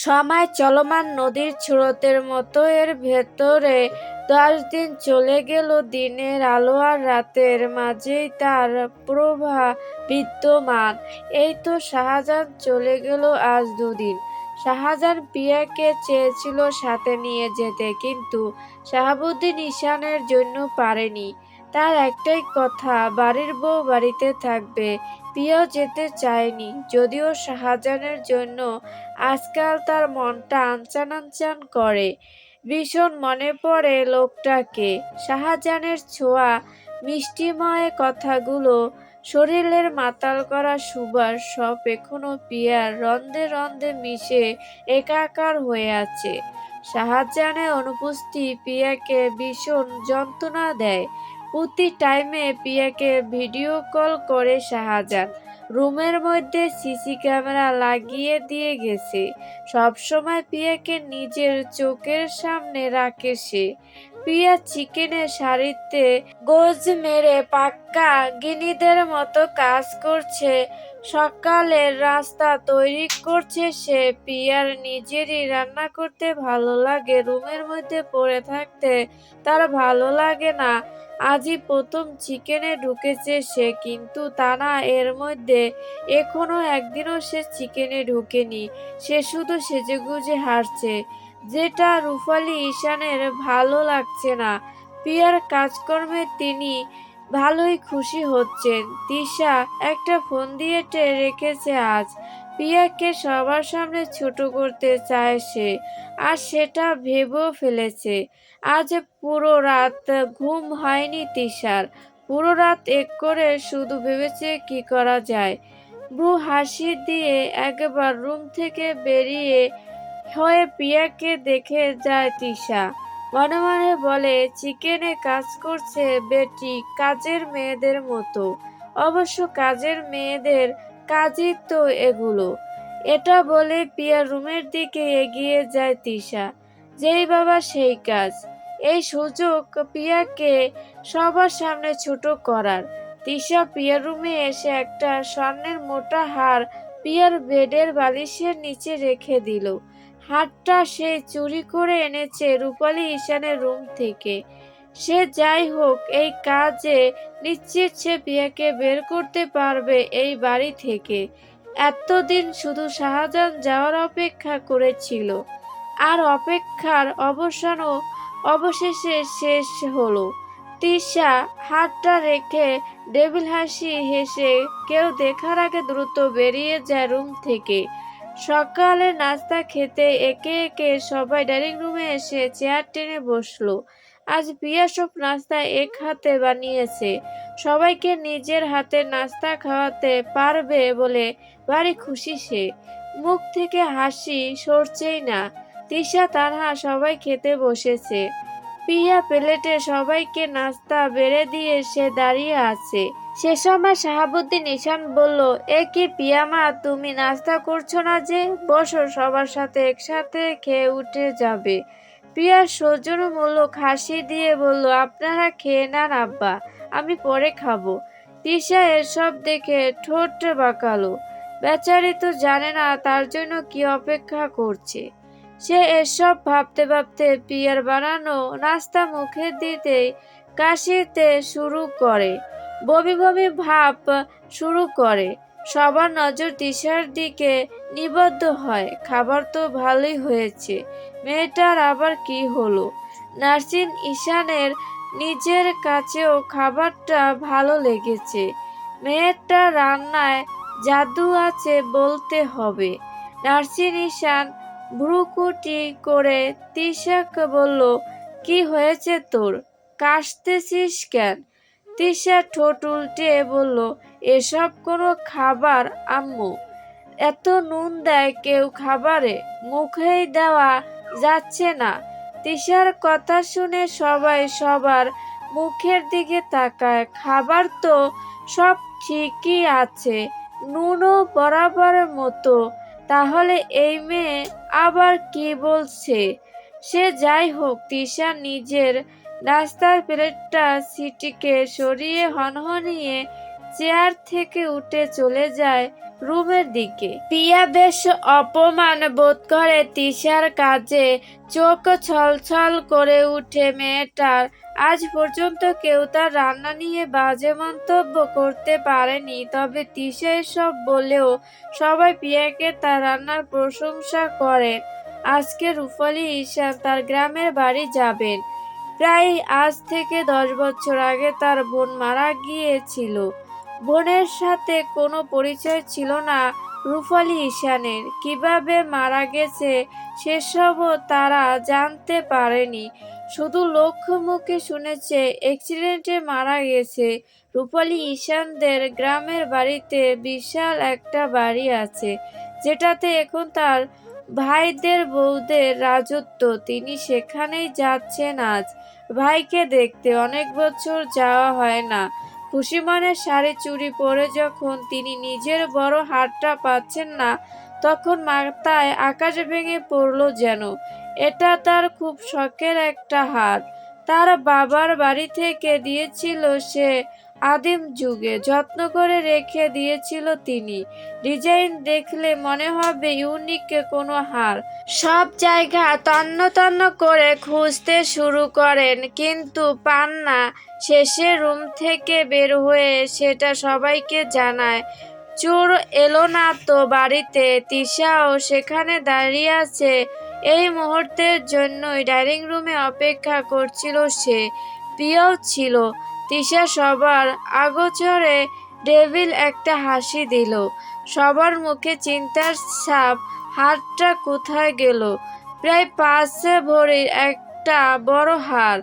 সময় চলমান নদীর স্রোতের মতো এর ভেতরে 10 দিন চলে গেল। দিনের আলো আর রাতের মাঝেই তার প্রভা বিদ্যমান। এই তো শাহজাহান চলে গেল আজ 2 দিন। শাহজাহান পিয়াকে চেয়েছিল সাথে নিয়ে যেতে, কিন্তু শাহাবুদ্দিন ঈশানের জন্য পারেনি। তার একটাই কথা, বাড়ির বউ বাড়িতে থাকবে। পিয়াও যেতে চায়নি, যদিও শাহজাহানের জন্য আজকাল তার মনটা আনচান আনচান করে। ভীষণ মনে পড়ে লোকটাকে, শাহজাহানের ছোঁয়া, মিষ্টিময় কথাগুলো, শরীরের মাতাল করা সুবাস, সব এখনো পিয়ার রন্ধে রন্ধে মিশে একাকার হয়ে আছে। শাহজাহানের অনুপস্থিতি পিয়াকে ভীষণ যন্ত্রণা দেয়। প্রতি টাইমে পিয়াকে ভিডিও কল করে শাহজাহান। রুমের মধ্যে সিসি ক্যামেরা লাগিয়ে দিয়ে গেছে। সবসময় পিয়াকে নিজের চোখের সামনে রাখে সে। পিয়া চিকেনের শাড়িতে গোজ মেরে পাক্কা গিনিদের মতো কাজ করছে। সকালের নাস্তা তৈরি করছে সে। পিয়ার নিজেরই রান্না করতে ভালো লাগে, রুমের মধ্যে পড়ে থাকতে তার ভালো লাগে না। আজই প্রথম চিকেনে ঢুকেছে সে, কিন্তু তা না, এর মধ্যে এখনো একদিনও সে চিকেনে ঢুকেনি। সে শুধু সেজেগুজে হারছে, যেটা রূপালী ঈশানের ভালো লাগছে না। পিয়ার কাজকর্মে তিনি ভালোই খুশি হচ্ছেন। তিশা একটা ফোন দিয়ে রেখেছে আজ। পিয়াকে সবার সামনে ছোট করতে চায় সে, আর সেটা ভেবেও ফেলেছে। আজ পুরো রাত ঘুম হয়নি তিশার। পুরো রাত এক করে শুধু ভেবেছে কি করা যায়। ব্রু হাসি দিয়ে একবার রুম থেকে বেরিয়ে হয়ে পিয়াকে দেখে যায় তিশা। মনে মনে বলে, চিকেনে কাজ করছে বেটি কাজের মেয়েদের মতো। অবশ্য কাজের মেয়েদের কাজই তো এগুলো। এটা বলে পিয়ার রুমের দিকে এগিয়ে যায় তিশা। যেই বাবা সেই কাজ। এই সুযোগ পিয়াকে সবার সামনে ছোট করার। তিশা পিয়ার রুমে এসে একটা স্বর্ণের মোটা হার পিয়ার বেডের বালিশের নিচে রেখে দিল। হারটা সে চুরি করে এনেছে রূপালী ঈশানের রুম থেকে। সে যাই হোক, এই কাজে নিশ্চিত সে পিয়াকে বের করতে পারবে এই বাড়ি থেকে। এতদিন শুধু শাহজাহান যাওয়ার অপেক্ষা করেছিল, আর অপেক্ষার অবসানও অবশেষে শেষ হলো। তিশা হাতটা রেখে ডেভিল হাসি হেসে কেউ দেখার আগে দ্রুত বেরিয়ে যায় রুম থেকে। সকালে নাস্তা খেতে একে একে সবাই ডাইনিং রুমে এসে চেয়ার টেনে বসলো। আজ পিয়া সব নাস্তা এক হাতে বানিয়েছে। সবাইকে নিজের হাতে নাস্তা খাওয়াতে পারবে বলে ভারী খুশি সে। মুখ থেকে হাসি সরছেই না। তিশা তানহা সবাই খেতে বসেছে। পিয়া প্লেটে সবাইকে নাস্তা বেড়ে দিয়ে সে দাঁড়িয়ে আছে। সে সময় শাহাবুদ্দিন ঈশান বলল, এ কি পিয়ামা, তুমি নাস্তা করছো না যে? বসো, সবার সাথে একসাথে খেয়ে উঠে যাবে। পিয়া সৌজন্যমূলক হাসি দিয়ে বলল, আপনারা খেয়ে নেন আব্বা, আমি পরে খাবো। তিশা এসব দেখে ঠোঁট বাঁকালো। বেচারি তো জানে না তার জন্য কি অপেক্ষা করছে। সে এসব ভাবতে ভাবতে পিয়ার বানানো নাস্তা মুখে দিতেই কাশিতে শুরু করে, বমি বমি ভাব শুরু করে। সবার নজর তিশার দিকে নিবদ্ধ হয়। খাবার তো ভালোই হয়েছে, মেয়েটার আবার কি হলো? নার্সিন ঈশানের নিজের কাছেও খাবারটা ভালো লেগেছে। মেয়েটার রান্নায় জাদু আছে বলতে হবে। নার্সিন ঈশান ভ্রুকুটি করে তিশাকে বলল, কি হয়েছে তোর, কাশতেছিস কেন? তিশা ঠোঁট উল্টে বলল, এসব কোনো খাবার আম্মু? এত নুন দেয় কেউ খাবারে? মুখেই দেওয়া যাচ্ছে না। তিশার কথা শুনে সবাই সবার মুখের দিকে তাকায়। খাবার তো সব ঠিকই আছে, নুনও বরাবরের মতো। তাহলে এই মেয়ে আবার কি বলছে? সে যাই হোক, তিশা নিজের নাস্তার প্লেটটা সিটিকে সরিয়ে হনহনিয়ে চেয়ার থেকে উঠে চলে যায় রুমের দিকে। পিয়া বেশ অপমান বোধ করে তিশার কাজে, চোখ ছলছল করে উঠে মেয়েটার। আজ পর্যন্ত কেউ তার রান্না নিয়ে বাজে মন্তব্য করতে পারেনি, তবে তিশা এসব বলেও সবাই পিয়াকে তার রান্নার প্রশংসা করেন। আজকে রূপালী ঈশান তার গ্রামের বাড়ি যাবেন। প্রায় আজ থেকে 10 বছর আগে তার বোন মারা গিয়েছিল। বোনের সাথে কোনো পরিচয় ছিল না রূপালী ঈশানের। কিভাবে মারা গেছে সেসবও তারা জানতে পারেনি, শুধু লোক মুখে শুনেছে অ্যাক্সিডেন্টে মারা গেছে। রূপালী ঈশানদের গ্রামের বাড়িতে বিশাল একটা বাড়ি আছে, যেটাতে এখন তার ভাইদের বউদের রাজত্ব। তিনি সেখানেই যাচ্ছেন আজ ভাইকে দেখতে। অনেক বছর যাওয়া হয় না। খুশি মনে শাড়ি চুড়ি পরে যখন তিনি নিজের বড় হারটা পাচ্ছেন না, তখন মাথায় আকাশ ভেঙে পড়ল যেন। এটা তার খুব শখের একটা হার, তার বাবার বাড়ি থেকে দিয়েছিল সে। আদিম যুগে যত্ন করে রেখে দিয়েছিল তিনি। ডিজাইন দেখলে মনে হবে ইউনিক কোনো হার। সব জায়গা তন্ন তন্ন করে খুঁজতে শুরু করেন, কিন্তু পান না। শেষে রুম থেকে বের হয়ে সেটা সবাইকে জানায়। চোর এলো না তো বাড়িতে। তিশাও সেখানে দাঁড়িয়ে আছে। এই মুহূর্তের জন্যই ডাইনিং রুমে অপেক্ষা করছিল সে। প্রিয়ও ছিল। তিশা সবার আগোচরে ডেভিল একটা হাসি দিল। সবার মুখে চিন্তার ছাপ। হারটা কোথায় গেল? প্রায় 5 ভরির একটা বড় হার।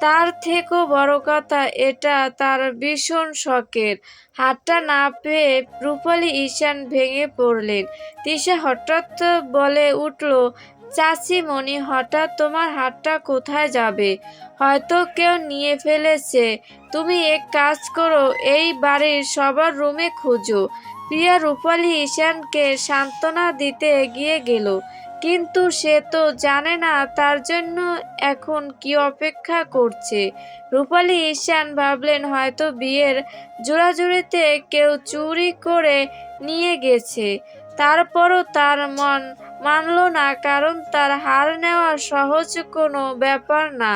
তার থেকেও বড় কথা, এটা তার ভীষণ শখের। হারটা না পেয়ে রূপালী ঈশান ভেঙে পড়লেন। তিশা হঠাৎ বলে উঠল, চাচিমণি, হঠাৎ তোমার হারটা কোথায় যাবে? হয়তো কেউ নিয়ে ফেলেছে। তুমি এক কাজ করো, এই বাড়ির সবার রুমে খুঁজো। প্রিয়া রূপালী ঈশানকে সান্ত্বনা দিতে এগিয়ে গেল, কিন্তু সে তো জানে না তার জন্য এখন কি অপেক্ষা করছে। রূপালী ঈশান ভাবলেন হয়তো বিয়ের জোড়াজুড়িতে কেউ চুরি করে নিয়ে গেছে। তারপরও তার মন মানল না, কারণ তার হার নেওয়া সহজ কোনো ব্যাপার না।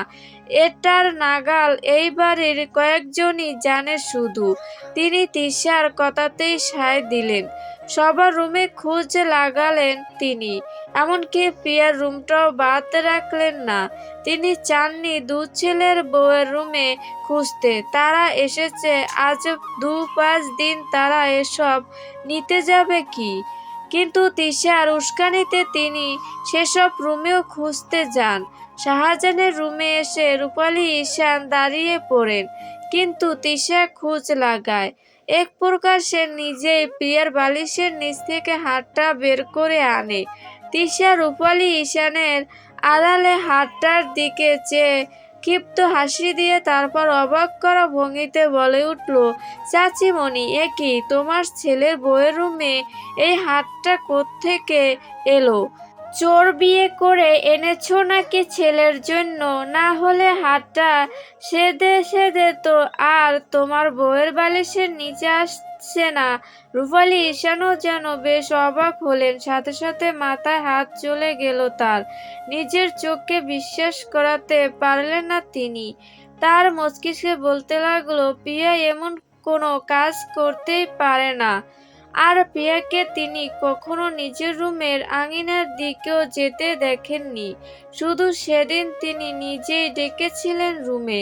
এটার নাগাল এই বাড়ির কয়েকজনই জানে শুধু। তিনি তিশার কথাতেই সায় দিলেন। সবার রুমে খোঁজ লাগালেন তিনি, এমনকি প্রিয়ার রুমটাও বাদ রাখলেন না। তিনি চাননি দু ছেলের বউয়ের রুমে খুঁজতে। তারা এসেছে আজ 2-5 দিন, তারা এসব নিতে যাবে কি? কিন্তু তিশার উস্কানিতে তিনি সেসব রুমেও খুঁজতে যান। শাহজাহানের রুমে এসে রূপালী ঈশান দাঁড়িয়ে পড়েন, কিন্তু তিশা খোঁজ লাগায়। এক প্রকার সে নিজেই প্রিয়ার বালিশের নিচ থেকে হাতটা বের করে আনে। তিশা রূপালী ঈশানের আড়ালে হাতটার দিকে চেয়ে ক্ষিপ্ত হাসি দিয়ে তারপর অবাক করা ভঙ্গিতে বলে উঠল, চাচিমণি, এ কি? তোমার ছেলের বউয়ের রুমে এই হাতটা কোত্থেকে এলো? চোর বিয়ে করে এনেছো নাকি ছেলের জন্য? না হলে হাতটা সেদে সেদে তো আর তোমার বউয়ের বালিশের নিচে আসছে না। রূপালী ঈশানও যেন বেশ অবাক হলেন, সাথে সাথে মাথায় হাত চলে গেল তার। নিজের চোখকে বিশ্বাস করাতে পারলেন না তিনি। তার মস্তিষ্কে বলতে লাগলো, প্রিয়া এমন কোনো কাজ করতেই পারে না। আর প্রিয়াকে তিনি কখনো নিজের রুমের আঙিনার দিকেও যেতে দেখেননি। শুধু সেদিন তিনি নিজেই ডেকেছিলেন রুমে।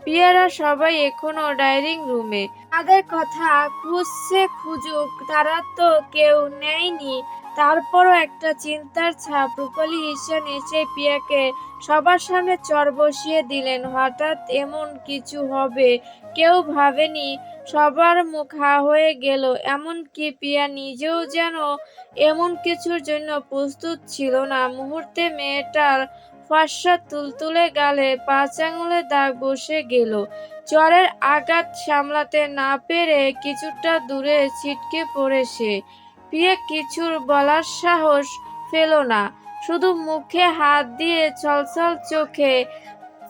প্রিয়ারা সবাই এখনো ডাইনিং রুমে। তাদের কথা খুঁজছে, খুঁজুক, তারা তো কেউ নেয়নি। তারপরও একটা চিন্তার ছাপ। রূপালী ঈশান এসে প্রিয়াকে সবার সামনে চড় বসিয়ে দিলেন। হঠাৎ এমন কিছু হবে কেউ ভাবেনি। সবার মুখ হা হয়ে গেল, এমনকি প্রিয়া নিজেও যেন এমন কিছুর জন্য প্রস্তুত ছিল না। মুহূর্তে মেয়েটার ফর্সা তুলতুলে গালে 5 আঙুলের দাগ বসে গেল। জ্বরের আঘাত সামলাতে না পেরে কিছুটা দূরে ছিটকে পড়ে সে। প্রিয়া কিছুর বলার সাহস পেল না, শুধু মুখে হাত দিয়ে ছলছল চোখে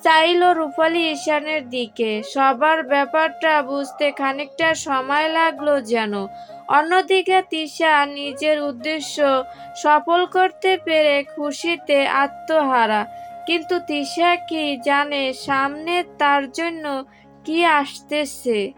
চাইল রূপালী ঈশানের দিকে। সবার ব্যাপারটা বুঝতে খানিকটা সময় লাগলো যেন। অন্যদিকে তিশা নিজের উদ্দেশ্য সফল করতে পেরে খুশিতে আত্মহারা। কিন্তু তিশা কি জানে সামনে তার জন্য কি আসতেছে?